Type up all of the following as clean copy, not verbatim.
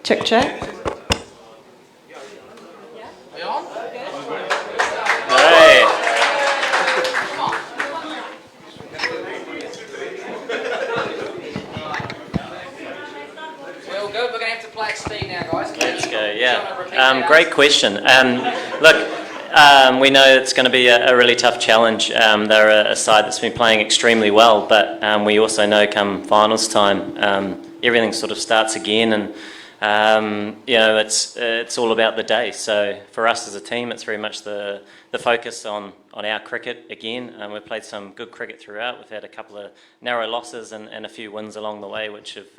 Check, check. Hey. Well, good. We're going to have to play it Steve now, guys. Let's go, yeah. Great question. Look, we know it's going to be a really tough challenge. They're a side that's been playing extremely well, but we also know come finals time, everything sort of starts again, and it's all about the day. So for us as a team, it's very much the focus on our cricket again. We've played some good cricket throughout. We've had a couple of narrow losses and a few wins along the way, which have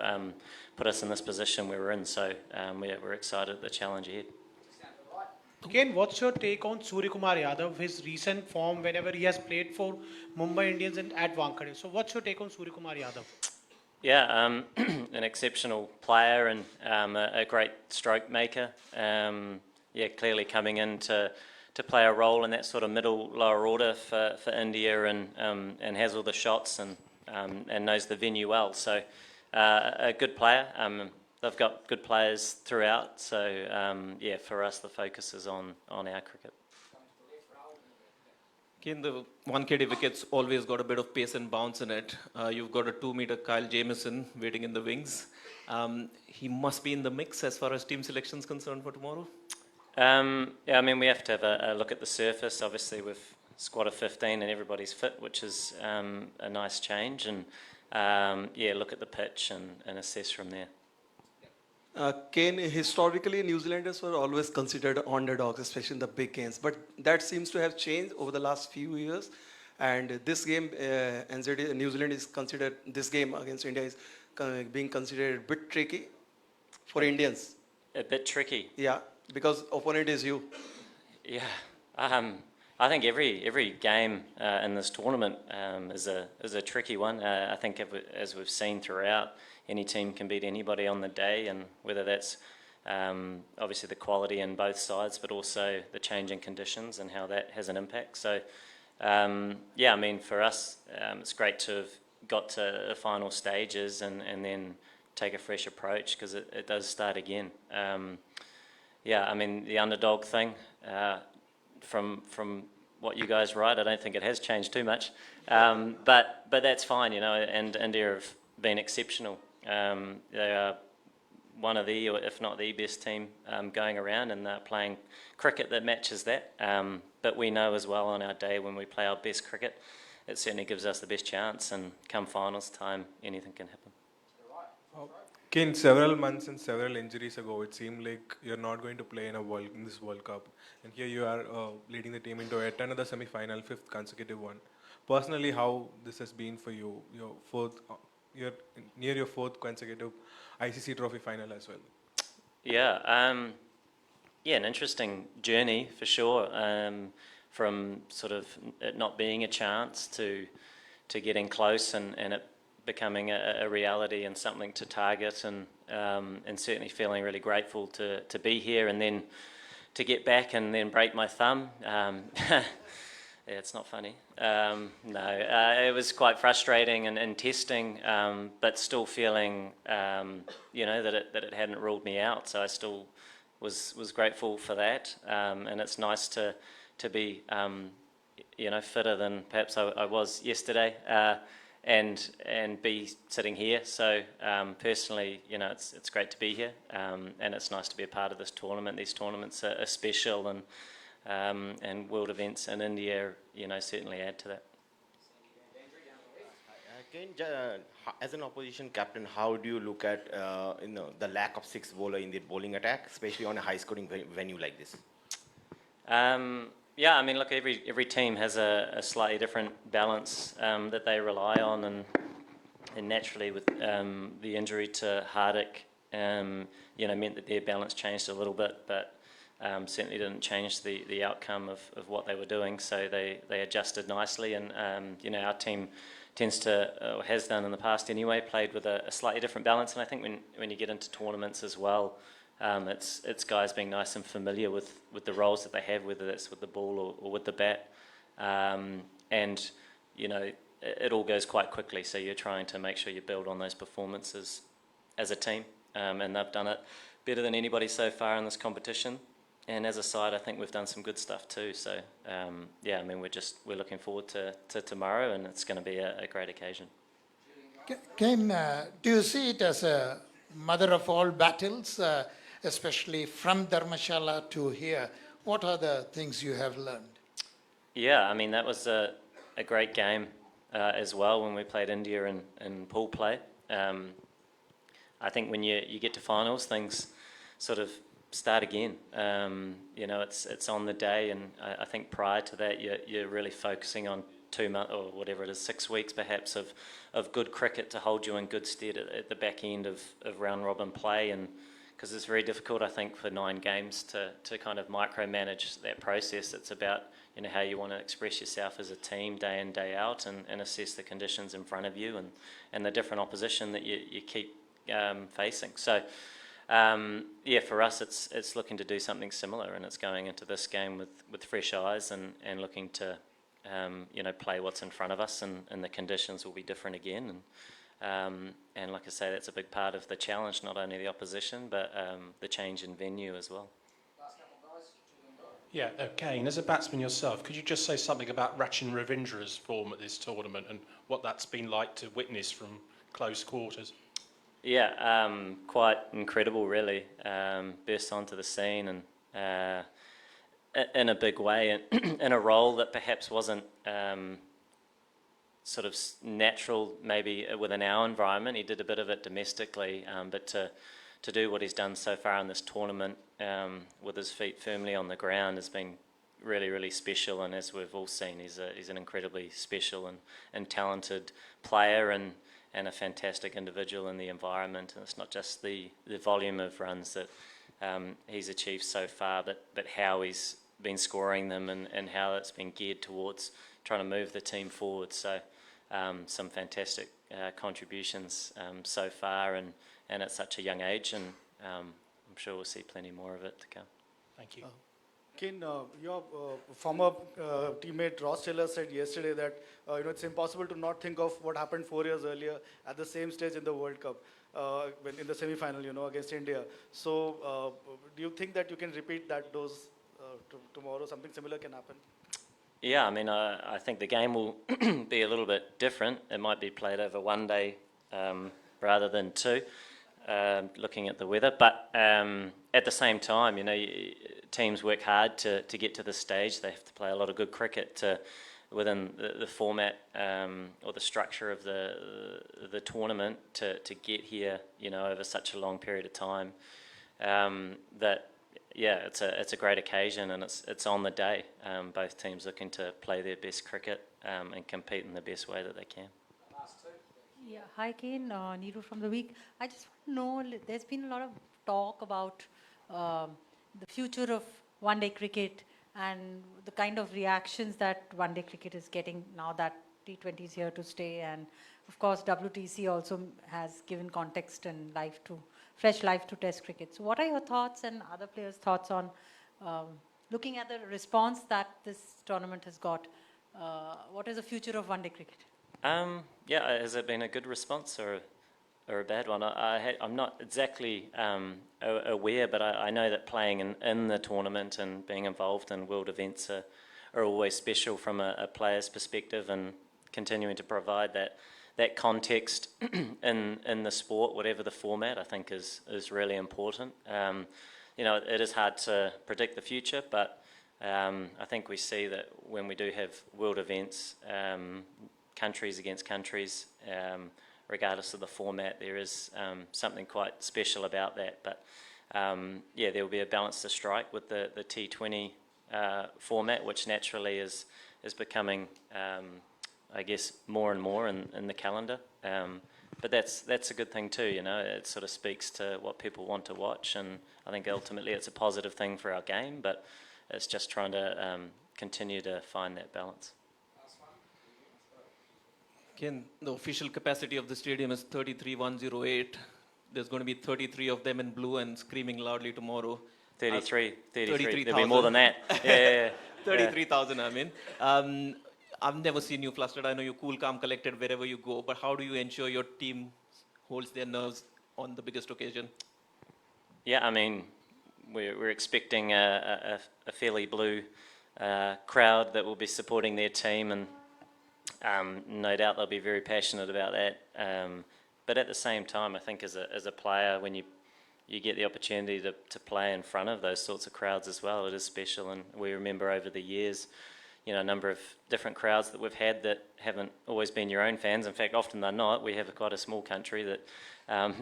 put us in this position where we're in. So we're excited at the challenge ahead. Again, what's your take on Suryakumar Yadav, his recent form whenever he has played for Mumbai Indians and at Wankhede? So what's your take on Suryakumar Yadav? Yeah, an exceptional player and a great stroke maker. Clearly coming in to play a role in that sort of middle lower order for India and has all the shots and knows the venue well. So a good player. They've got good players throughout. So for us the focus is on our cricket. Again, the 1KD wickets always got a bit of pace and bounce in it. You've got a 2-meter Kyle Jamieson waiting in the wings. He must be in the mix as far as team selection is concerned for tomorrow. We have to have a look at the surface. Obviously, we've squad of 15 and everybody's fit, which is a nice change. And look at the pitch and assess from there. Kane, historically, New Zealanders were always considered underdogs, especially in the big games. But that seems to have changed over the last few years. And this game, New Zealand is considered, this game against India is being considered a bit tricky for Indians. A bit tricky? Yeah, because opponent is you. Yeah. I think every game in this tournament is a tricky one. I think as we've seen throughout, any team can beat anybody on the day, and whether that's obviously the quality in both sides, but also the changing conditions and how that has an impact. So, for us, it's great to have got to the final stages and then take a fresh approach, because it does start again. The underdog thing, from what you guys write, I don't think it has changed too much. But that's fine, and India have been exceptional. They are one of the, or if not the best team going around, and they're playing cricket that matches that. But we know as well on our day when we play our best cricket, it certainly gives us the best chance, and come finals time, anything can happen. Kane, several months and several injuries ago, it seemed like you're not going to play in this World Cup. And here you are leading the team into yet another semi-final, 5th consecutive one. Personally, how this has been for you? You're near your 4th consecutive ICC trophy final as well. Yeah, an interesting journey for sure. From sort of it not being a chance to getting close and it becoming a reality and something to target, and certainly feeling really grateful to be here, and then to get back and then break my thumb. Yeah, it's not funny. It was quite frustrating and testing, but still feeling, that it hadn't ruled me out. So I still was grateful for that, and it's nice to be, fitter than perhaps I was yesterday, and be sitting here. So personally, it's great to be here, and it's nice to be a part of this tournament. These tournaments are special, and world events in India, certainly add to that. As an opposition captain, how do you look at the lack of 6 bowler in the bowling attack, especially on a high-scoring venue like this? Look, every team has a slightly different balance that they rely on, and naturally with the injury to Hardik, meant that their balance changed a little bit, but certainly didn't change the outcome of what they were doing. So they adjusted nicely, and our team tends to, or has done in the past anyway, played with a slightly different balance. And I think when you get into tournaments as well, it's guys being nice and familiar with the roles that they have, whether that's with the ball or with the bat, and it all goes quite quickly. So you're trying to make sure you build on those performances as a team, and they've done it better than anybody so far in this competition. And as a side, I think we've done some good stuff too. So yeah, I mean, we're looking forward to tomorrow, and it's going to be a great occasion. Kane, do you see it as a mother of all battles, especially from Dharmashala to here? What are the things you have learned? Yeah, I mean, that was a great game as well when we played India in pool play. I think when you get to finals, things sort of start again. You know, it's on the day, and I think prior to that, you're really focusing on 2 months or whatever it is, 6 weeks perhaps of good cricket to hold you in good stead at the back end of round robin play, and because it's very difficult, I think, for 9 games to kind of micromanage that process. It's about, you know, how you want to express yourself as a team day in, day out, and assess the conditions in front of you and the different opposition that you keep facing. So yeah, for us, it's looking to do something similar, and it's going into this game with fresh eyes and looking to you know, play what's in front of us, and the conditions will be different again. And like I say, that's a big part of the challenge, not only the opposition, but the change in venue as well. Yeah, Kane, as a batsman yourself, could you just say something about Rachin Ravindra's form at this tournament and what that's been like to witness from close quarters? Yeah, quite incredible, really. Burst onto the scene and in a big way, and in a role that perhaps wasn't sort of natural, maybe within our environment. He did a bit of it domestically, but to do what he's done so far in this tournament with his feet firmly on the ground has been really, really special. And as we've all seen, he's an incredibly special and talented player, and a fantastic individual in the environment. And it's not just the volume of runs that he's achieved so far, but how he's been scoring them, and how it's been geared towards trying to move the team forward. So some fantastic contributions so far, and at such a young age, and I'm sure we'll see plenty more of it to come. Thank you. Kane, your former teammate Ross Taylor said yesterday that you know, it's impossible to not think of what happened 4 years earlier at the same stage in the World Cup, when in the semi-final, you know, against India. So, do you think that you can repeat that dose tomorrow? Something similar can happen? Yeah, I mean, I think the game will be a little bit different. It might be played over 1 day rather than 2, looking at the weather. But at the same time, you know, teams work hard to get to this stage. They have to play a lot of good cricket within the format or the structure of the tournament to get here, you know, over such a long period of time. That yeah, it's a great occasion, and it's on the day. Both teams looking to play their best cricket and compete in the best way that they can. Yeah, hi Kane, Neeru from The Week. I just want to know, there's been a lot of talk about the future of one-day cricket and the kind of reactions that one-day cricket is getting now that T20 is here to stay, and of course WTC also has given context and fresh life to Test cricket. So what are your thoughts and other players' thoughts on looking at the response that this tournament has got? What is the future of one-day cricket? Yeah, has it been a good response or a bad one? I'm not exactly aware, but I know that playing in the tournament and being involved in world events are always special from a player's perspective, and continuing to provide that context in the sport, whatever the format, I think is really important. You know, it is hard to predict the future, but I think we see that when we do have world events, countries against countries, regardless of the format, there is something quite special about that. But yeah, there will be a balance to strike with the T20 format, which naturally is becoming, I guess, more and more in the calendar. But that's a good thing too, you know. It sort of speaks to what people want to watch, and I think ultimately it's a positive thing for our game, but it's just trying to continue to find that balance. Again, the official capacity of the stadium is 33,108. There's going to be 33 of them in blue and screaming loudly tomorrow. 33. 33,000. There'll be more than that. Yeah. 33,000, I mean. I've never seen you flustered. I know you're cool, calm, collected wherever you go, but how do you ensure your team holds their nerves on the biggest occasion? Yeah, I mean, we're expecting a fairly blue crowd that will be supporting their team, and no doubt they'll be very passionate about that. But at the same time, I think as a player, when you get the opportunity to play in front of those sorts of crowds as well, it is special. And we remember over the years, a number of different crowds that we've had that haven't always been your own fans. In fact, often they're not. We have quite a small country that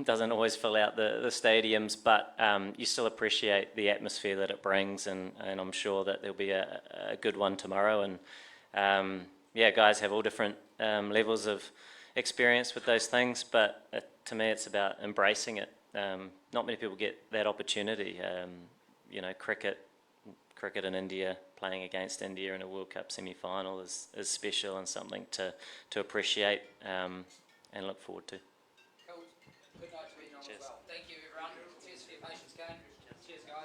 doesn't always fill out the stadiums, but you still appreciate the atmosphere that it brings, and I'm sure that there'll be a good one tomorrow. And guys have all different levels of experience with those things, but to me it's about embracing it. Not many people get that opportunity. Cricket in India, playing against India in a World Cup semi-final is special and something to appreciate and look forward to. Cool. Good night to you all as well. Thank you, everyone. Cheers for your patience, Kane. Cheers, guys.